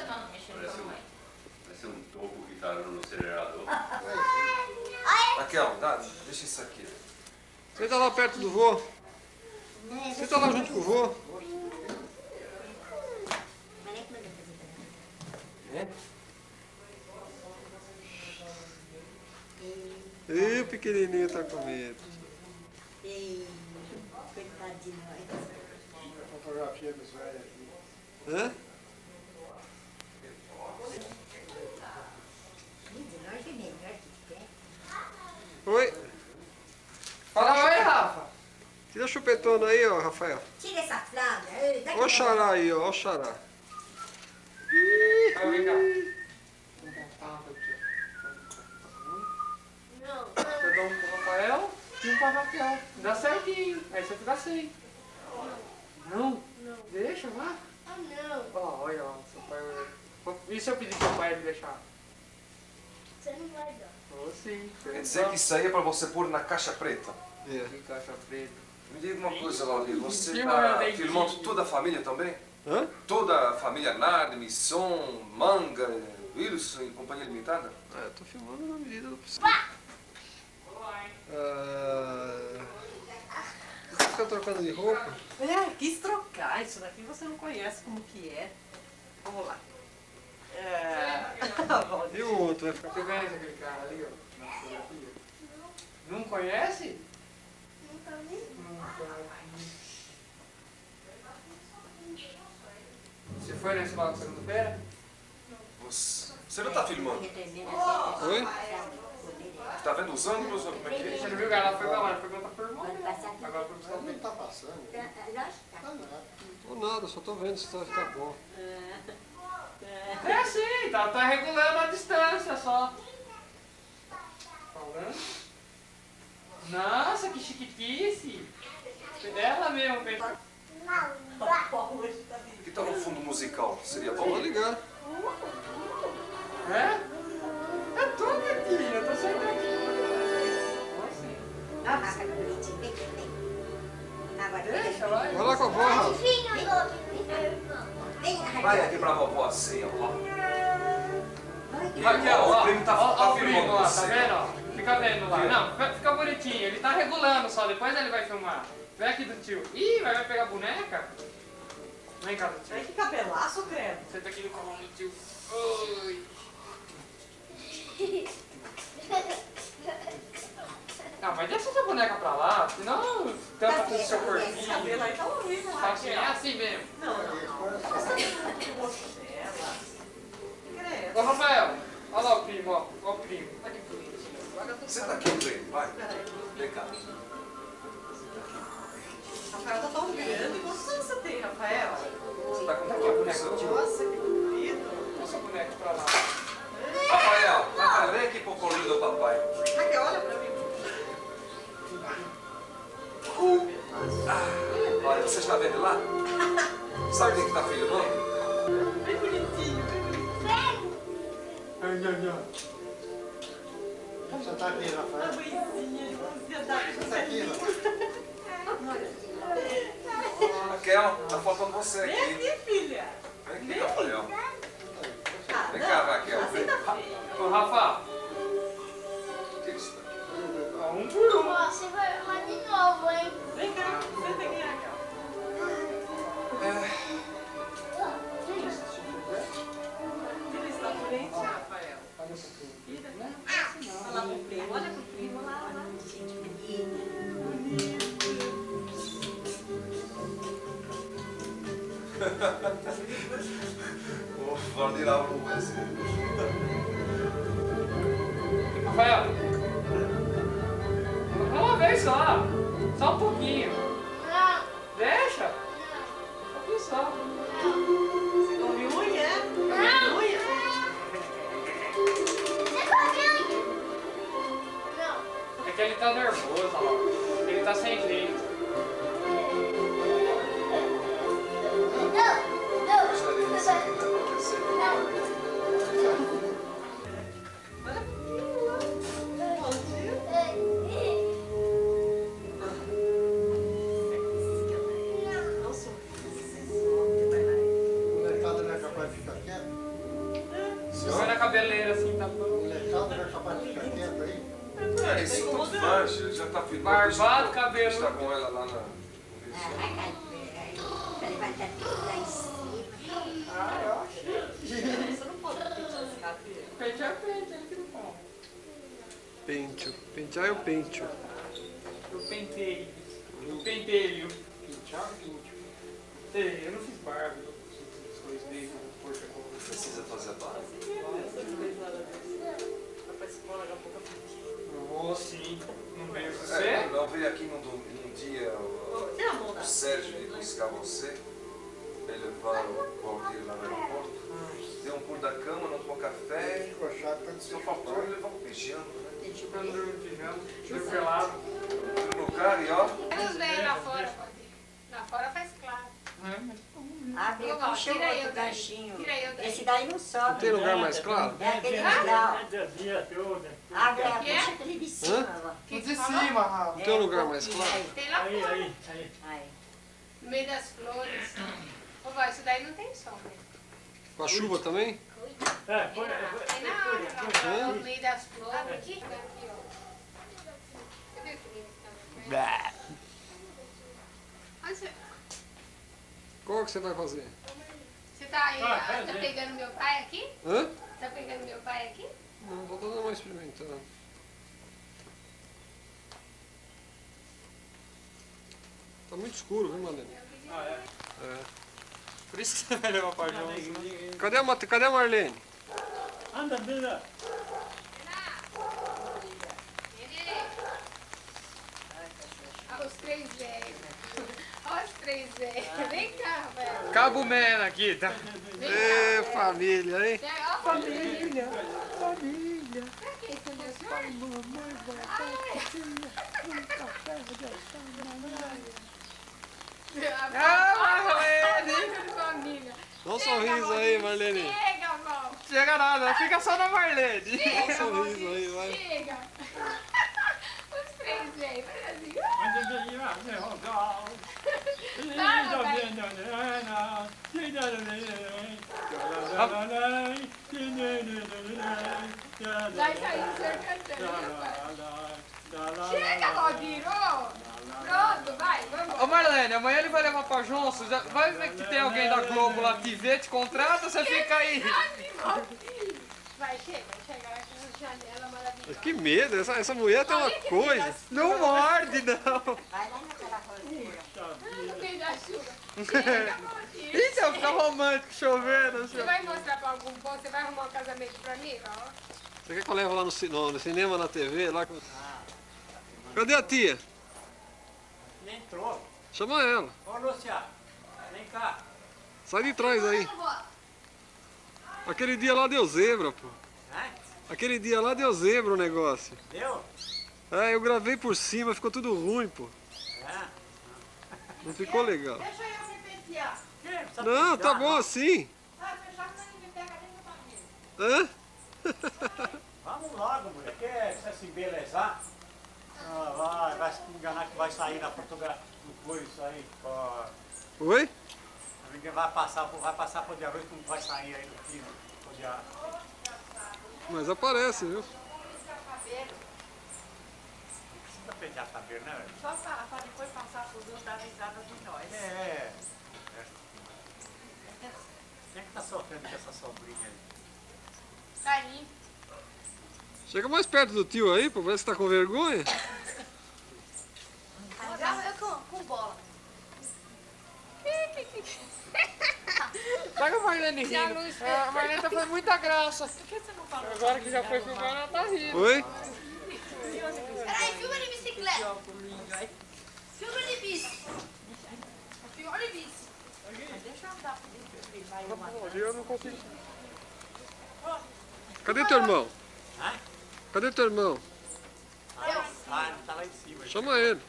semana mexendo com a mãe. Parece um topo que tá no acelerador. Raquel, deixa isso aqui. Senta lá perto do vô. Senta lá junto com o vô. Ih, o pequenininho tá com medo. Ei, coitado de nós. Fotografia dos velhos aqui. Hã? De nós é melhor que tem. Oi. Fala oi, Rafa. Tira a chupetona aí, ó, Rafael. Tira essa fralda. Ei, daqui Ó o xará aí, ó o xará. Vai, vem cá. Eu dou um pro Rafael e um pra Raquel. Dá certinho. Aí você fica assim. Não? Não. Deixa, vai. Ah, não. Ó, olha lá, seu pai. E se eu pedir pro seu pai ele deixar? Você não vai dar. Vou sim. Quer dizer que isso aí é pra você pôr na caixa preta? É. Que caixa preta. Me diga uma coisa, Valdir, você Filma tá meu dentinho. filmando toda a família também? Hã? Toda a família Nard, Misson, Manga, Wilson e Companhia Limitada? Ah, eu tô filmando na medida do possível. Olá, hein? Você fica trocando de roupa? É, quis trocar. Isso daqui você não conhece como que é. Vamos lá. E o outro vai ficar... Você conhece aquele cara ali, ó? Na fotografia? Não conhece? Nunca vi. Você foi nesse balão segunda-feira? Você não tá filmando? Oi? Tá vendo os ângulos ou como é que Você é? não viu que ela foi pra lá? Foi pra outra irmã. Pode passar aqui. Agora foi pra Não tá passando. Lógico que tá. Tá nada. Tô nada, só tô vendo se vai ficar bom. É sim, tá regulando a distância só. Falando? Nossa, que chiquitice! Ela mesmo fez. Que tal um fundo musical? Seria Vou bom? ligar. É? É tu, minha filha, eu tô saindo aqui. Como assim? Rafa, que bonitinho. Vem, vem. Agora, Deixa, vai. Vai lá com a avó, Rafa. vem, Vai Raquel. aqui pra vovó assim, ó. Raquel, Ó, ó, o primo tá ó o primo filmando lá, tá você. vendo? Ó? Fica vendo lá. Não, fica bonitinho. Ele tá regulando só, depois ele vai filmar. Vem aqui do tio. Ih, vai pegar a boneca? Vem cá do tio. Ai, que cabelaço, credo. Senta aqui no colo do tio. Oi. Não, mas deixa essa boneca pra lá, senão tampa com o seu Esse corpinho. cabelo aí tá horrível, Assim, é Raquel. assim mesmo. Não, não, não. Credo. Ô, Rafael, olha lá o primo, ó. Ó o primo. Olha que bonitinho. Senta aqui, primo, vai. Vem cá. Rafael tá tão grande. Quantos anos você tem, Rafael? Você tá com Aqui a boneca você? do tio. Nossa, que bonito. Essa boneca pra lá. Rafael, vem aqui pro colinho do papai. Raquel, olha pra mim. Olha, você está vendo lá? Sabe quem que tá filmando? Bem bonitinho, bem bonitinho. Você tá aqui, Uma Rafael? mãezinha de ansiedade. Você tá aqui, Rafael? Raquel, tá faltando você Vem aqui. aqui, filha. Vem aqui, Rafael. Ah, Vem não. cá, Raquel. Assim tá feio. Ô, Rafa, O que que você tá- ó, um por um. Ó, você vai arrumar de novo, hein? Vem cá, senta aqui, Raquel. Filha, está doente, Rafael. Filha, olha lá pro primo, olha pro primo, olha lá, olha lá. Gente, menina. O Valdir abre o esse. Rafael, uma vez só. Só um pouquinho. Não, Deixa. Um pouquinho só. Você come unha, é? Come unha? você comeu. Não. É que ele tá nervoso, ó lá. Ele tá sem jeito. Gostaria disso aqui tá acontecendo. Não sou. Vai lá. O molecada não é capaz de ficar quieto? cabeleira assim, tá bom. O molecada já capaz de ficar quieto aí. É, isso tudo faz, ele já tá ficando. Barbado, cabelo. Está com ela lá na. Ah, vai cair. Ele vai estar tudo lá em cima. Ah, eu achei. Você não pode pentear esse cabelo. Pente é pente, ele que não fala. Pêntio. Pentear é o pêntio. Eu penteio. Eu penteio. Pentear, pentear. Eu não fiz barba, eu fiz as coisas desde o Portugal. Precisa fazer a barba? Essas 3 horas desse. Vai pra escola, daqui a pouco eu penteio. Eu vou sim. Não veio É, você? não veio aqui num dia Tira a mão da o Sérgio de buscar você, pra levar o Valdir lá no aeroporto. Deu um pulo da cama, não tomou café. Ficou chato, tanto Só faltou ele levar um pijama, né? Eu não durmo de pijama, durmo pelado. No carro e ó. Os velhos lá fora, lá fora faz claro. Abre Ô, o Val, puxa tira aí outro o daí. ganchinho. Tira aí o daí. Esse daí não sobe. Não tem lugar mais claro? É aquele grau. Abre a Hã? puxa aquele de cima. ó. Que de falou? cima, Raul. Não tem um lugar mais claro? Tem lá fora, Aí. no meio das flores. Ô, Val, isso daí não tem sol, né? Com a chuva também? Tem na árvore, lá, no meio das flores. Aqui, ó. Cadê o que tá? Onde você... Qual que você vai fazer? Você tá aí, tá pegando meu pai aqui? Hã? Tá pegando meu pai aqui? Não, vou dando uma experimentada. Tá muito escuro, viu, Marlene? Ah, é? É. Por isso que você vai levar pra João, né? Cadê a Marlene? Anda, anda. Olha os 3 velhos. Olha os 3 velhos. Vem cá, velho. Cabo Mena aqui, tá? Ê, família, hein? Ó, família. Família. Pra que isso, meu senhor? Marlene! Família. Dá um sorriso aí, Marlene. Chega, Val. Chega nada, fica só na Marlene. Dá um sorriso aí, vai. Chega. Os 3 velhos. Faz assim. Vai sair o senhor cantando. Chega, Valdir. Pronto, vai. Vamos. Ô Marlene, amanhã ele vai levar pra João, você já vai ver que tem alguém da Globo lá que vê, te contrata, você fica aí. Vai, chega, vai janela maravilhosa. Que medo, essa mulher tem uma coisa. Não morde, não. Vai lá naquela roseira. No meio da chuva. Chega, Valdir. Então, fica romântico, chovendo. Você vai mostrar pra algum povo? Você vai arrumar um casamento pra mim? Ó. Você quer que eu leve lá no cinema, na TV? Lá? Cadê a tia? Nem entrou. Chama ela. Ô, Lúcia, vem cá. Sai de trás aí. Aquele dia lá deu zebra, pô. Hã? Aquele dia lá deu zebra o negócio. Deu? É, eu gravei por cima, ficou tudo ruim, pô. É. Não ficou legal. Deixa eu me pentear. Que? Precisa Não, tá pentear? bom assim. Vai fechar que ninguém pega nem no barriga. Hã? Vamos logo, mulher. Quer você se embelezar? Ah, vai se enganar que vai sair na fotografia. No coisa isso aí. Ó. Oi? Ninguém vai passar por de arroz como vai sair aí no filme. Pô de arroz. Mas aparece, viu? Não precisa pentear cabelo, né, velho? Só pra depois passar por outros dar risada de nós. É. Quem é que tá sofrendo com essa sobrinha aí? Carinho. Chega mais perto do tio aí, pô, parece que tá com vergonha. Eu com bola. Pega a Marlene Se a rindo. luz A Marlene tá fazendo muita graça. Por que você não falou? Agora que já foi filmar, ela tá rindo. Oi? Peraí, filma de bicicleta. Filma de bici. Filma de bici. Deixa eu andar por dentro. Ele vai uma. Eu não consigo. Cadê teu irmão? Hã? Cadê teu irmão? Ah, ele tá lá em cima. Chama ele.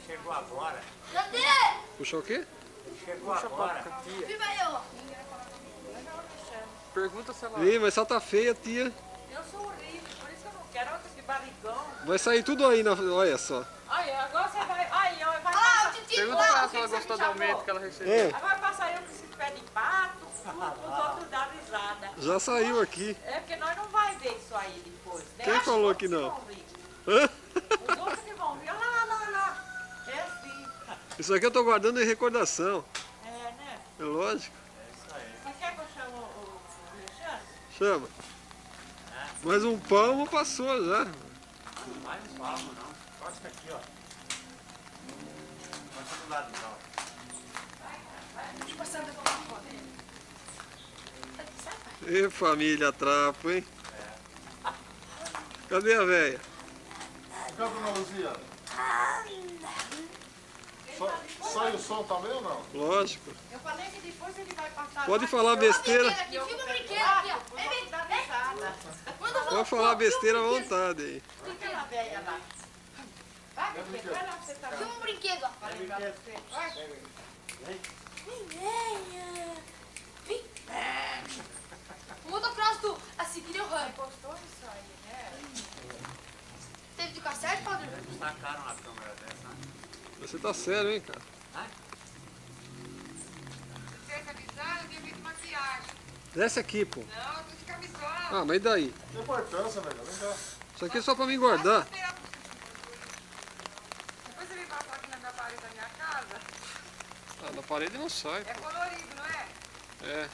Chegou agora. Cadê? Puxou o quê? Ele chegou agora. Filma eu. Pergunta se ela... Ih, mas só tá feia, tia. Eu sou horrível, por isso que eu não quero. Olha esse barrigão. Vai sair tudo aí, olha só. Aí, agora você vai. Aí, ó, vai Ah, passar. o tio Pergunta pra ela Não, se ela você gostou me do aumento chamou. que ela recebeu. É. Agora passa eu com esse pé de pato. os outros dão risada. Já saiu aqui. É porque nós não vai ver isso aí depois, né? Quem Acho falou que que não? vão rir. Hã? Os outros que vão vir, olha lá. É assim. Isso aqui eu tô guardando em recordação. É, né? É lógico. Você quer que eu chame o Alexandre? Chama. Mas um palmo passou já. Mais um palmo, não. Só isso aqui, ó. Passa do lado, então. Deixa eu passar da foto. E família trapo, hein? Cadê a véia? Cadê Dona Luzia? Sai o som também ou não? Lógico. Eu falei que depois ele vai passar. Pode mais falar cedo. besteira. Aqui, filma o brinquedo aqui, ó. Os outros dão risada. Pode falar besteira à vontade aí. Aquela velha lá. Vai, brinquedo, vai lá pra você também. Filma o brinquedo, ó. Vai lembrar você. Vai. O motocross do Ciclio Run. Gostoso isso aí, né? Teve de cassete, padre? Sacaram a câmera dessa. Você tá sério, hein, cara? Você avisar, eu devia de maquiagem. Desce aqui, pô. Não, eu tô de camisola. Ah, mas e daí? Tem importância, velho. Vem cá. Isso aqui é só pra me engordar. Depois você vem passar aqui na minha parede da minha casa. Ah, na parede não sai, É pô. colorido, não é? É.